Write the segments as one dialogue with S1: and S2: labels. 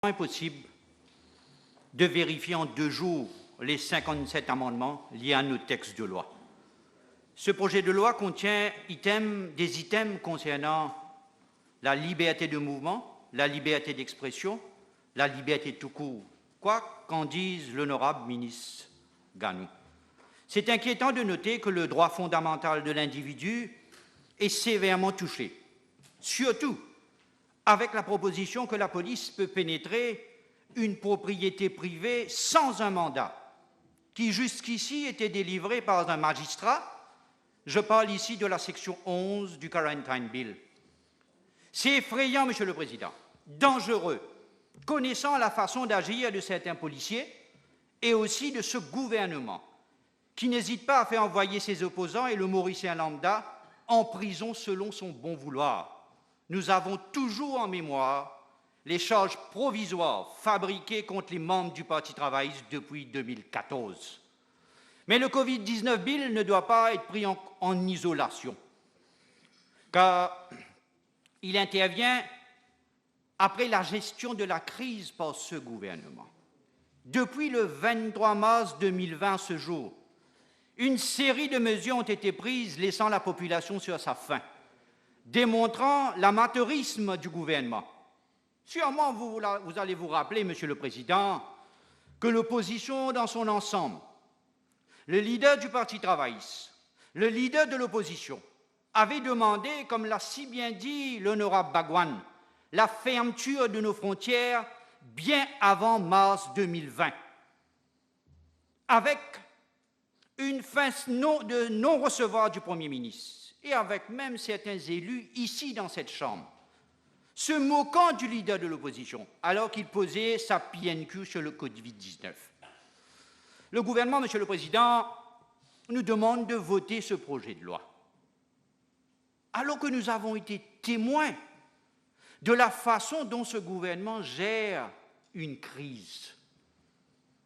S1: Impossible de vérifier en 2 jours les 57 amendements liés à nos textes de loi. Ce projet de loi contient des items concernant la liberté de mouvement, la liberté d'expression, la liberté tout court, quoi qu'en dise l'honorable ministre Ganou. C'est inquiétant de noter que le droit fondamental de l'individu est sévèrement touché, surtout avec la proposition que la police peut pénétrer une propriété privée sans un mandat, qui jusqu'ici était délivré par un magistrat. Je parle ici de la section 11 du Quarantine Bill. C'est effrayant, Monsieur le Président, dangereux, connaissant la façon d'agir de certains policiers et aussi de ce gouvernement, qui n'hésite pas à faire envoyer ses opposants et le Mauricien lambda en prison selon son bon vouloir. Nous avons toujours en mémoire les charges provisoires fabriquées contre les membres du Parti travailliste depuis 2014. Mais le Covid-19 Bill ne doit pas être pris en isolation, car il intervient après la gestion de la crise par ce gouvernement. Depuis le 23 mars 2020 à ce jour, une série de mesures ont été prises laissant la population sur sa faim, démontrant l'amateurisme du gouvernement. Sûrement, vous allez vous rappeler, Monsieur le Président, que l'opposition dans son ensemble, le leader du Parti travailliste, le leader de l'opposition, avait demandé, comme l'a si bien dit l'honorable Bhagwan, la fermeture de nos frontières bien avant mars 2020, avec une fin de non-recevoir du Premier ministre, et avec même certains élus ici dans cette Chambre, se moquant du leader de l'opposition, alors qu'il posait sa PNQ sur le Covid-19. Le gouvernement, Monsieur le Président, nous demande de voter ce projet de loi, alors que nous avons été témoins de la façon dont ce gouvernement gère une crise.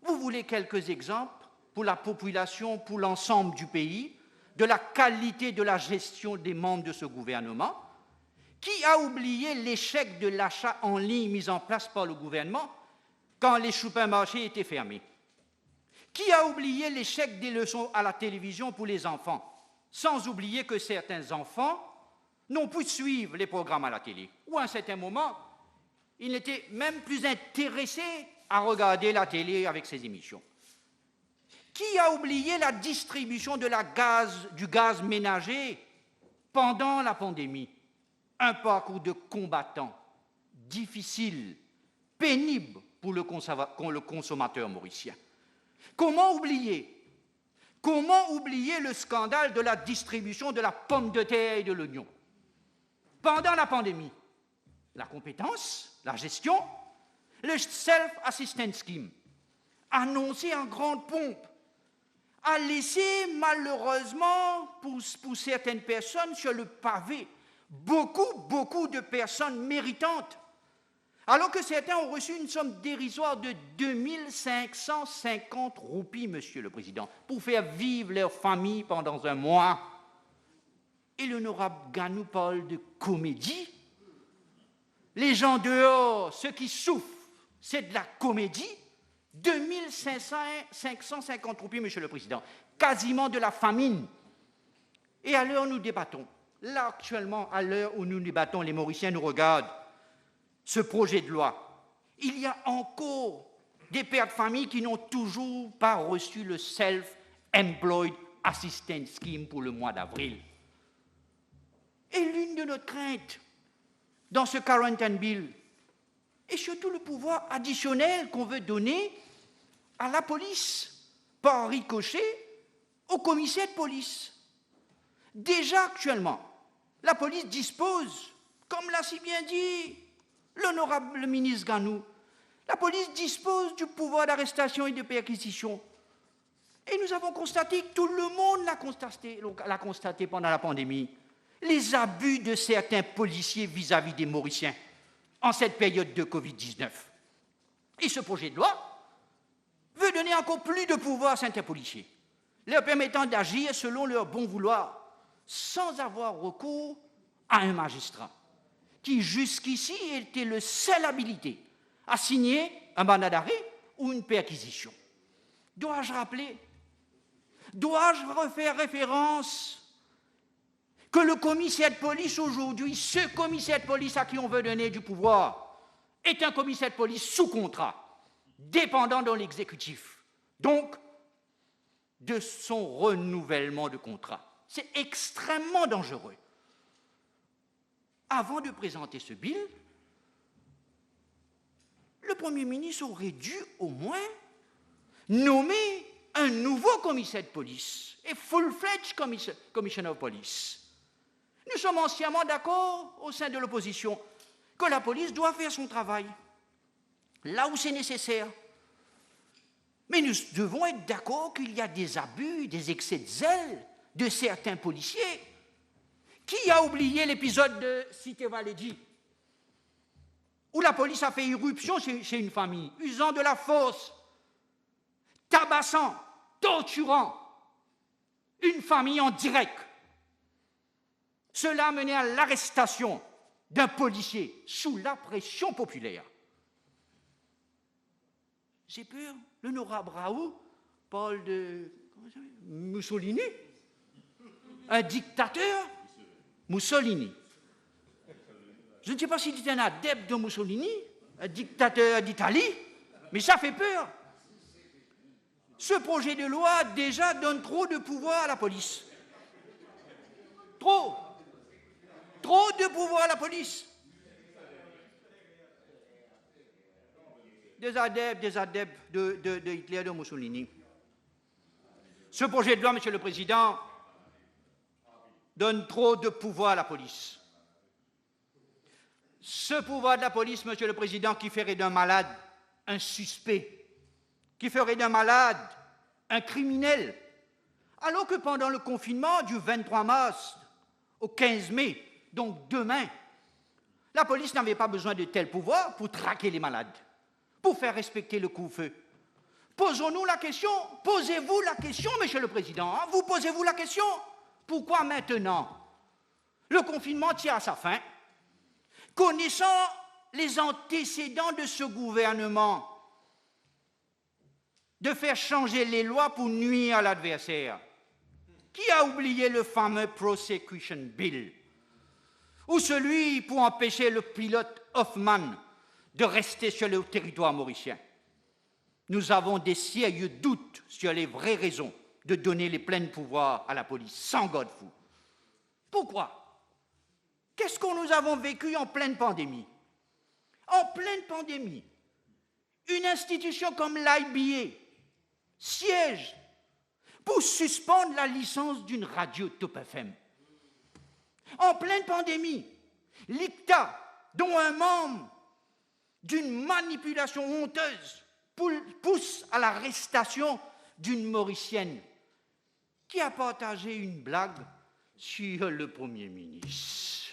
S1: Vous voulez quelques exemples pour la population, pour l'ensemble du pays, de la qualité de la gestion des membres de ce gouvernement? Qui a oublié l'échec de l'achat en ligne mis en place par le gouvernement quand les supermarchés étaient fermés? Qui a oublié l'échec des leçons à la télévision pour les enfants, sans oublier que certains enfants n'ont pu suivre les programmes à la télé, ou à un certain moment, ils n'étaient même plus intéressés à regarder la télé avec ces émissions? Qui a oublié la distribution du gaz ménager pendant la pandémie? Un parcours de combattant difficile, pénible pour le consommateur mauricien. Comment oublier le scandale de la distribution de la pomme de terre et de l'oignon pendant la pandémie? La compétence, la gestion, le Self-Assistance Scheme, annoncé en grande pompe, a laissé malheureusement pour certaines personnes sur le pavé beaucoup de personnes méritantes, alors que certains ont reçu une somme dérisoire de 2550 roupies, Monsieur le Président, pour faire vivre leur famille pendant un mois. Et l'honorable Ganou parle de comédie. Les gens dehors, ceux qui souffrent, c'est de la comédie. 2550 roupies, Monsieur le Président, quasiment de la famine. Et à l'heure où nous débattons, là actuellement, à l'heure où nous débattons, les Mauriciens nous regardent, ce projet de loi, il y a encore des pères de famille qui n'ont toujours pas reçu le Self-Employed Assistance Scheme pour le mois d'avril. Et l'une de nos craintes dans ce Quarantine Bill est surtout le pouvoir additionnel qu'on veut donner à la police, par ricochet, au commissaire de police. Déjà actuellement, la police dispose, comme l'a si bien dit l'honorable ministre Ganou, la police dispose du pouvoir d'arrestation et de perquisition. Et nous avons constaté, que tout le monde l'a constaté pendant la pandémie, les abus de certains policiers vis-à-vis des Mauriciens en cette période de Covid-19. Et ce projet de loi veut donner encore plus de pouvoir à certains policiers, leur permettant d'agir selon leur bon vouloir, sans avoir recours à un magistrat, qui jusqu'ici était le seul habilité à signer un mandat d'arrêt ou une perquisition. Dois-je rappeler, dois-je refaire référence que le commissaire de police aujourd'hui, ce commissaire de police à qui on veut donner du pouvoir, est un commissaire de police sous contrat, dépendant de l'exécutif, donc de son renouvellement de contrat. C'est extrêmement dangereux. Avant de présenter ce bill, le Premier ministre aurait dû au moins nommer un nouveau commissaire de police, et full-fledged commissioner of police. Nous sommes entièrement d'accord au sein de l'opposition que la police doit faire son travail, là où c'est nécessaire. Mais nous devons être d'accord qu'il y a des abus, des excès de zèle de certains policiers. Qui a oublié l'épisode de Cité Valédi, où la police a fait irruption chez une famille, usant de la force, tabassant, torturant une famille en direct. Cela a mené à l'arrestation d'un policier sous la pression populaire. J'ai peur, l'honorable Raoult parle de Mussolini, un dictateur. Mussolini. Je ne sais pas s'il était un adepte de Mussolini, un dictateur d'Italie, mais ça fait peur. Ce projet de loi déjà donne trop de pouvoir à la police. Trop. Trop de pouvoir à la police. Des adeptes de Hitler, de Mussolini. Ce projet de loi, Monsieur le Président, donne trop de pouvoir à la police. Ce pouvoir de la police, Monsieur le Président, qui ferait d'un malade un suspect, qui ferait d'un malade un criminel, alors que pendant le confinement du 23 mars au 15 mai, donc demain, la police n'avait pas besoin de tel pouvoir pour traquer les malades, pour faire respecter le couvre-feu. Posons-nous la question, posez-vous la question, Monsieur le Président, hein, vous posez-vous la question? Pourquoi maintenant? Le confinement tient à sa fin. Connaissant les antécédents de ce gouvernement, de faire changer les lois pour nuire à l'adversaire, qui a oublié le fameux Prosecution Bill, ou celui pour empêcher le pilote Hoffman de rester sur le territoire mauricien? Nous avons des sérieux doutes sur les vraies raisons de donner les pleins pouvoirs à la police, sans garde-fou. Pourquoi? Qu'est-ce que nous avons vécu en pleine pandémie? En pleine pandémie, une institution comme l'IBA siège pour suspendre la licence d'une radio Top FM. En pleine pandémie, l'ICTA, dont un membre d'une manipulation honteuse pousse à l'arrestation d'une Mauricienne qui a partagé une blague sur le Premier ministre.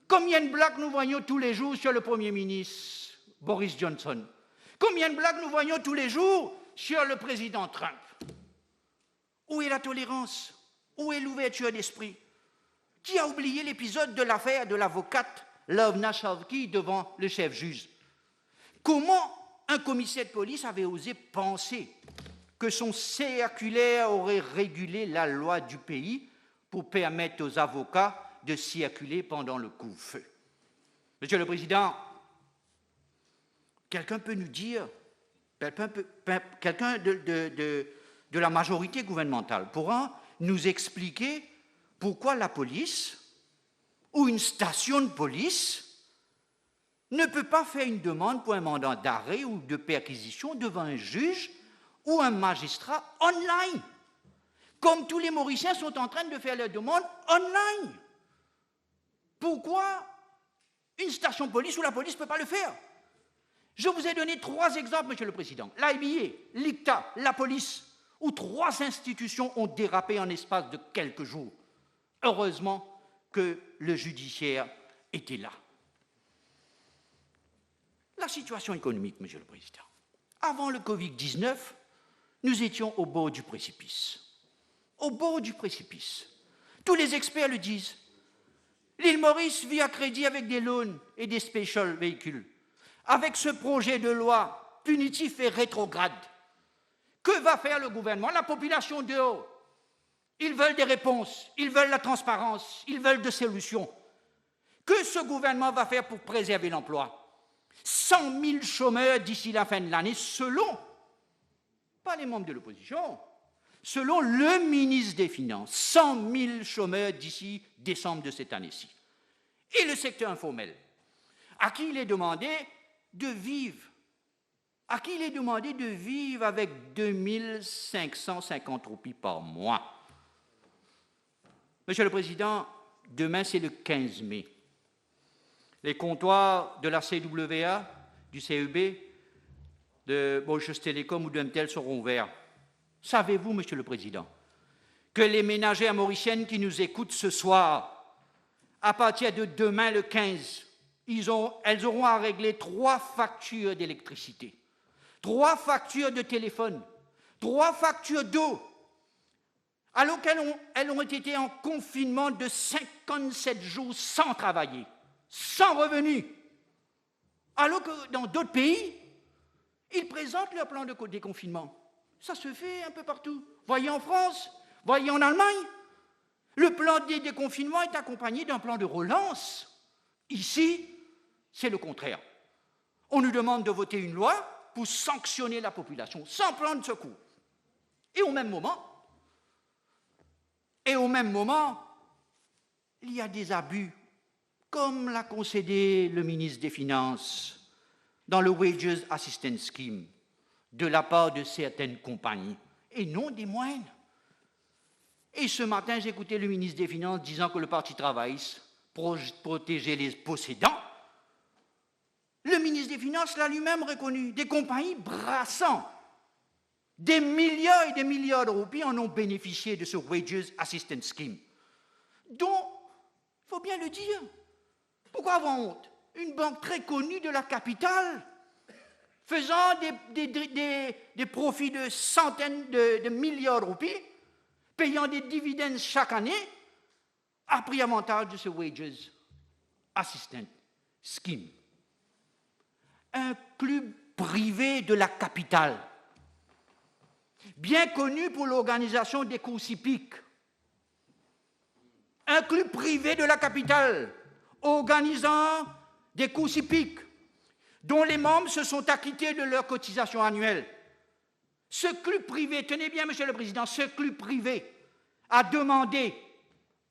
S1: Combien de blagues nous voyons tous les jours sur le Premier ministre Boris Johnson? Combien de blagues nous voyons tous les jours sur le président Trump? Où est la tolérance? Où est l'ouverture d'esprit? Qui a oublié l'épisode de l'affaire de l'avocate Lovna Shavki devant le chef juge? Comment un commissaire de police avait osé penser que son circulaire aurait régulé la loi du pays pour permettre aux avocats de circuler pendant le couvre-feu? Monsieur le Président, quelqu'un peut nous dire, quelqu'un de la majorité gouvernementale pourra nous expliquer pourquoi la police ou une station de police ne peut pas faire une demande pour un mandat d'arrêt ou de perquisition devant un juge ou un magistrat online, comme tous les Mauriciens sont en train de faire leur demande online. Pourquoi une station de police ou la police ne peut pas le faire? Je vous ai donné 3 exemples, Monsieur le Président. L'IBA, l'ICTA, la police, où 3 institutions ont dérapé en espace de quelques jours. Heureusement que le judiciaire était là. La situation économique, Monsieur le Président. Avant le Covid-19, nous étions au bord du précipice. Au bord du précipice. Tous les experts le disent. L'île Maurice vit à crédit avec des loans et des special véhicules. avec ce projet de loi punitif et rétrograde, que va faire le gouvernement? La population dehors, ils veulent des réponses, ils veulent la transparence, ils veulent des solutions. Que ce gouvernement va faire pour préserver l'emploi? 100 000 chômeurs d'ici la fin de l'année, selon, pas les membres de l'opposition, selon le ministre des Finances, 100 000 chômeurs d'ici décembre de cette année-ci. Et le secteur informel, à qui il est demandé de vivre, avec 2550 roupies par mois. Monsieur le Président, demain c'est le 15 mai. Les comptoirs de la CWA, du CEB, de Mauritius Telecom ou de MTEL seront ouverts. Savez-vous, Monsieur le Président, que les ménagères mauriciennes qui nous écoutent ce soir, à partir de demain le 15, elles auront à régler 3 factures d'électricité, 3 factures de téléphone, 3 factures d'eau, alors qu'elles ont été en confinement de 57 jours sans travailler, sans revenus, alors que dans d'autres pays, ils présentent leur plan de déconfinement. Ça se fait un peu partout. Voyez en France, voyez en Allemagne, le plan de déconfinement est accompagné d'un plan de relance. Ici, c'est le contraire. On nous demande de voter une loi pour sanctionner la population, sans plan de secours. Et au même moment, il y a des abus, comme l'a concédé le ministre des Finances dans le Wages Assistance Scheme, de la part de certaines compagnies, et non des moindres. Et ce matin, j'écoutais le ministre des Finances disant que le Parti travailliste protégeait les possédants. Le ministre des Finances l'a lui-même reconnu. Des compagnies brassant des milliards et des milliards de roupies en ont bénéficié de ce Wages Assistance Scheme, dont, il faut bien le dire, pourquoi avoir honte? Une banque très connue de la capitale, faisant des profits de centaines de milliards de roupies, payant des dividendes chaque année, a pris avantage de ce Wages Assistance Scheme. Un club privé de la capitale, bien connu pour l'organisation des courses hippiques. Un club privé de la capitale, organisant des courses hippiques, dont les membres se sont acquittés de leur cotisation annuelle. Ce club privé, tenez bien, Monsieur le Président, ce club privé a demandé,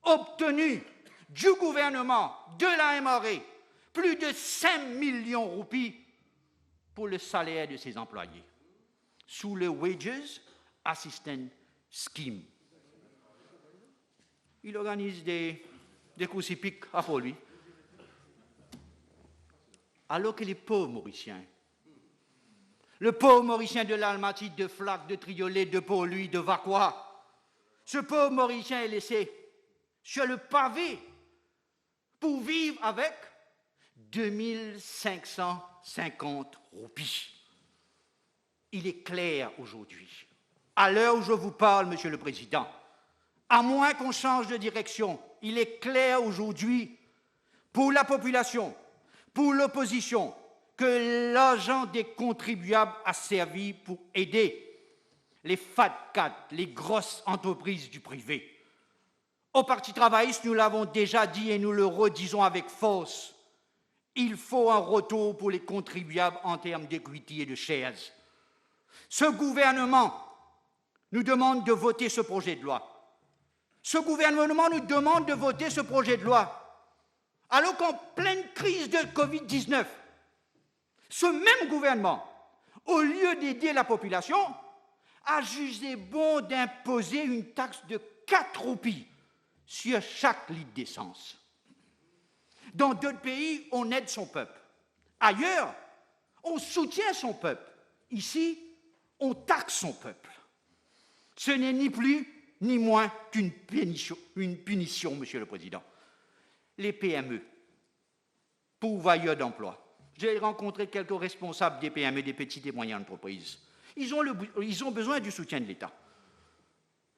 S1: obtenu du gouvernement, de la MRE, plus de 5 millions de roupies pour le salaire de ses employés, sous le Wages Assistance Scheme. Il organise des courses hippiques à Port-Louis, alors que les pauvres Mauriciens, le pauvre Mauricien de l'Almatide, de Flac, de Triolet, de Port-Louis, de Vacois, ce pauvre Mauricien est laissé sur le pavé pour vivre avec 2550 roupies. Il est clair aujourd'hui, à l'heure où je vous parle, Monsieur le Président, à moins qu'on change de direction, il est clair aujourd'hui pour la population, pour l'opposition, que l'argent des contribuables a servi pour aider les FATCAT, les grosses entreprises du privé. Au Parti travailliste, nous l'avons déjà dit et nous le redisons avec force, il faut un retour pour les contribuables en termes d'equity et de shares. Ce gouvernement nous demande de voter ce projet de loi. Ce gouvernement nous demande de voter ce projet de loi alors qu'en pleine crise de Covid-19, ce même gouvernement, au lieu d'aider la population, a jugé bon d'imposer une taxe de 4 roupies sur chaque litre d'essence. Dans d'autres pays, on aide son peuple. Ailleurs, on soutient son peuple. Ici, on taxe son peuple. Ce n'est ni plus ni moins qu'une punition, Monsieur le Président. Les PME, pourvoyeurs d'emploi. J'ai rencontré quelques responsables des PME, des petites et moyennes entreprises. Ils ont besoin du soutien de l'État.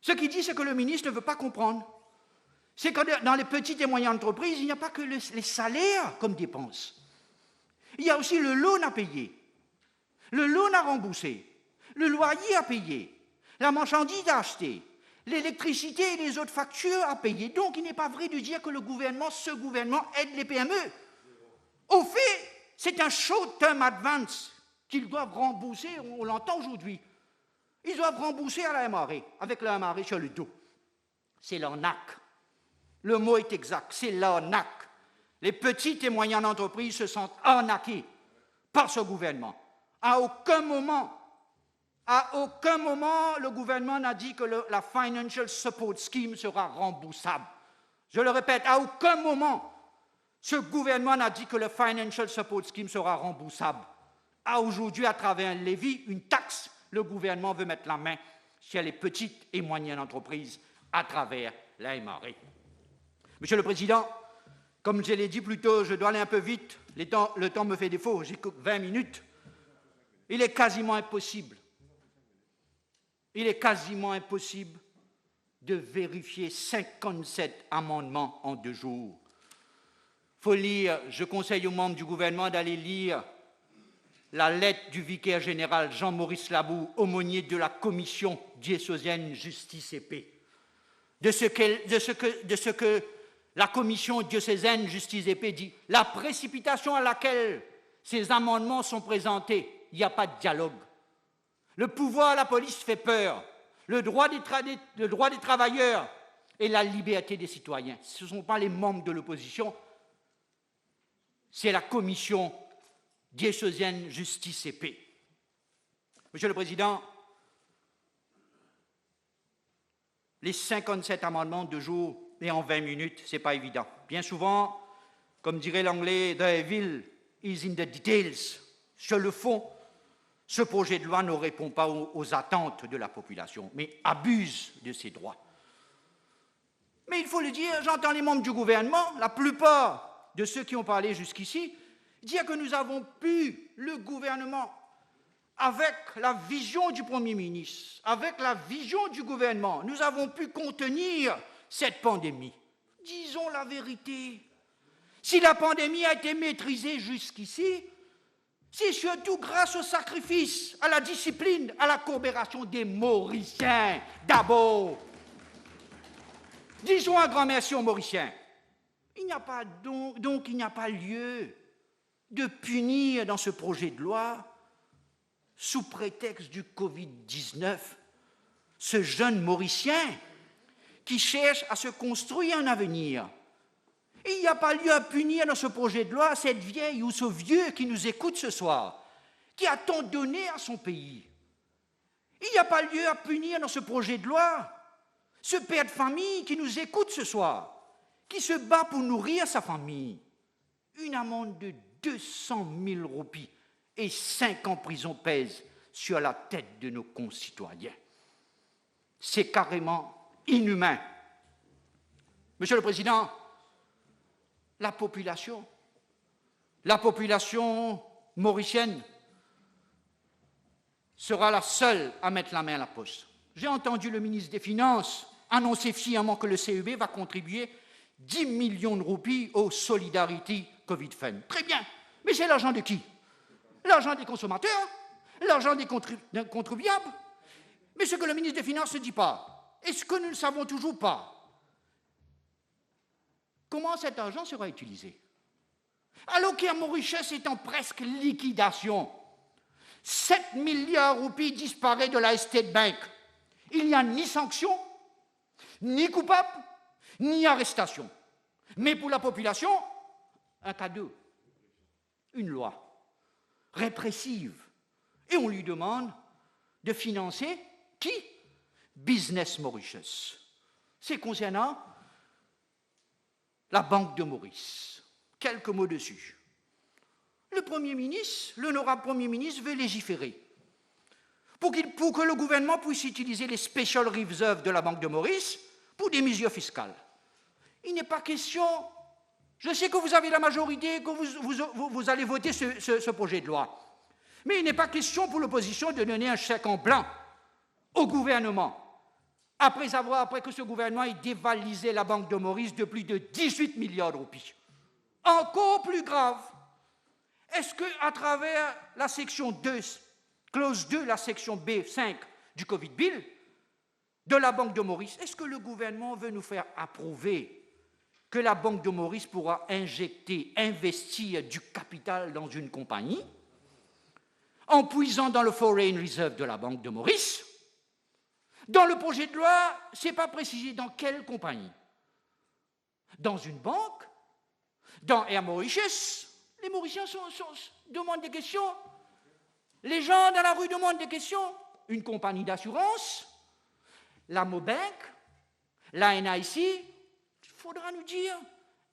S1: Ce qu'il dit, c'est que le ministre ne veut pas comprendre. C'est que dans les petites et moyennes entreprises, il n'y a pas que les salaires comme dépenses. Il y a aussi le loan à payer, le loan à rembourser, le loyer à payer, la marchandise à acheter, l'électricité et les autres factures à payer. Donc, il n'est pas vrai de dire que ce gouvernement aide les PME. Au fait, c'est un short-term advance qu'ils doivent rembourser, on l'entend aujourd'hui. Ils doivent rembourser à la MRE, avec la MRE sur le dos. C'est l'arnaque. Le mot est exact, c'est l'arnaque. Les petites et moyennes entreprises se sentent arnaquées par ce gouvernement. À aucun moment, le gouvernement n'a dit que la Financial Support Scheme sera remboursable. Je le répète, à aucun moment, ce gouvernement n'a dit que le Financial Support Scheme sera remboursable. Aujourd'hui, à travers un levy, une taxe, le gouvernement veut mettre la main sur les petites et moyennes entreprises à travers la MRE. Monsieur le Président, comme je l'ai dit plus tôt, je dois aller un peu vite, le temps me fait défaut, j'ai que 20 minutes. Il est quasiment impossible de vérifier 57 amendements en 2 jours. Faut lire, je conseille aux membres du gouvernement d'aller lire la lettre du vicaire général Jean-Maurice Labou, aumônier de la commission diocésaine Justice et Paix. De ce que la commission diocésaine Justice et Paix dit, la précipitation à laquelle ces amendements sont présentés, il n'y a pas de dialogue. Le pouvoir à la police fait peur, le droit des travailleurs et la liberté des citoyens. Ce ne sont pas les membres de l'opposition, c'est la commission diocésaine Justice et Paix. Monsieur le Président, les 57 amendements de jour et en 20 minutes, ce n'est pas évident. Bien souvent, comme dirait l'anglais, the evil is in the details. Sur le fond, ce projet de loi ne répond pas aux attentes de la population, mais abuse de ses droits. Mais il faut le dire, j'entends les membres du gouvernement, la plupart de ceux qui ont parlé jusqu'ici, dire que nous avons pu, le gouvernement, avec la vision du Premier ministre, avec la vision du gouvernement, nous avons pu contenir cette pandémie. Disons la vérité. Si la pandémie a été maîtrisée jusqu'ici, c'est surtout grâce au sacrifice, à la discipline, à la coopération des Mauriciens. D'abord, disons un grand merci aux Mauriciens. Il n'y a pas lieu de punir dans ce projet de loi, sous prétexte du Covid-19, ce jeune Mauricien qui cherche à se construire un avenir. Et il n'y a pas lieu à punir dans ce projet de loi cette vieille ou ce vieux qui nous écoute ce soir, qui a tant donné à son pays. Il n'y a pas lieu à punir dans ce projet de loi ce père de famille qui nous écoute ce soir, qui se bat pour nourrir sa famille. Une amende de 200 000 roupies et 5 ans de prison pèsent sur la tête de nos concitoyens. C'est carrément inhumain. Monsieur le Président, la population mauricienne sera la seule à mettre la main à la poche. J'ai entendu le ministre des Finances annoncer fièrement que le CEB va contribuer 10 millions de roupies au Solidarity Covid Fund. Très bien, mais c'est l'argent de qui? L'argent des consommateurs? L'argent des contribuables? Mais ce que le ministre des Finances ne dit pas, et ce que nous ne savons toujours pas, comment cet argent sera utilisé? Alors qu'Air Mauritius est en presque liquidation, 7 milliards de roupies disparaissent de la State Bank. Il n'y a ni sanction, ni coupable, ni arrestation. Mais pour la population, un cadeau, une loi répressive. Et on lui demande de financer qui? Business Mauritius. C'est concernant la Banque de Maurice. Quelques mots dessus. Le Premier ministre, l'honorable Premier ministre, veut légiférer pour que le gouvernement puisse utiliser les Special Reserves de la Banque de Maurice pour des mesures fiscales. Il n'est pas question, je sais que vous avez la majorité, que vous allez voter ce projet de loi, mais il n'est pas question pour l'opposition de donner un chèque en blanc au gouvernement, après que ce gouvernement ait dévalisé la Banque de Maurice de plus de 18 milliards de roupies. Encore plus grave, Est-ce qu'à travers la section 2, clause 2, la section B5 du Covid Bill, de la Banque de Maurice, est-ce que le gouvernement veut nous faire approuver que la Banque de Maurice pourra injecter, investir du capital dans une compagnie en puisant dans le Foreign Reserve de la Banque de Maurice? Dans le projet de loi, ce n'est pas précisé dans quelle compagnie. Dans une banque, dans Air Mauritius, les Mauriciens demandent des questions, les gens dans la rue demandent des questions, une compagnie d'assurance, la Mobank, la NIC, il faudra nous dire,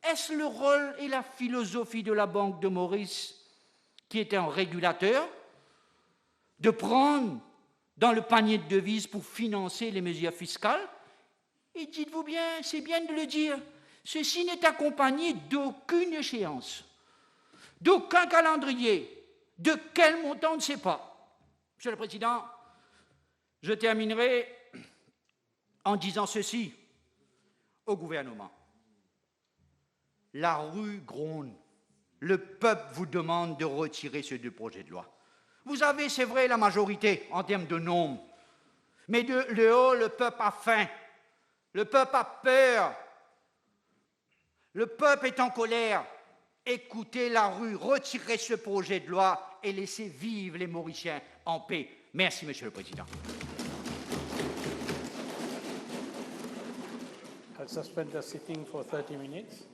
S1: est-ce le rôle et la philosophie de la Banque de Maurice, qui était un régulateur, de prendre dans le panier de devises pour financer les mesures fiscales? Et dites-vous bien, c'est bien de le dire, ceci n'est accompagné d'aucune échéance, d'aucun calendrier, de quel montant on ne sait pas. Monsieur le Président, je terminerai en disant ceci au gouvernement. La rue gronde, le peuple vous demande de retirer ces deux projets de loi. Vous avez, c'est vrai, la majorité en termes de nombre, mais de le haut, le peuple a faim, le peuple a peur, le peuple est en colère. Écoutez la rue, retirez ce projet de loi et laissez vivre les Mauriciens en paix. Merci, Monsieur le Président.
S2: I'll suspend the sitting for 30 minutes.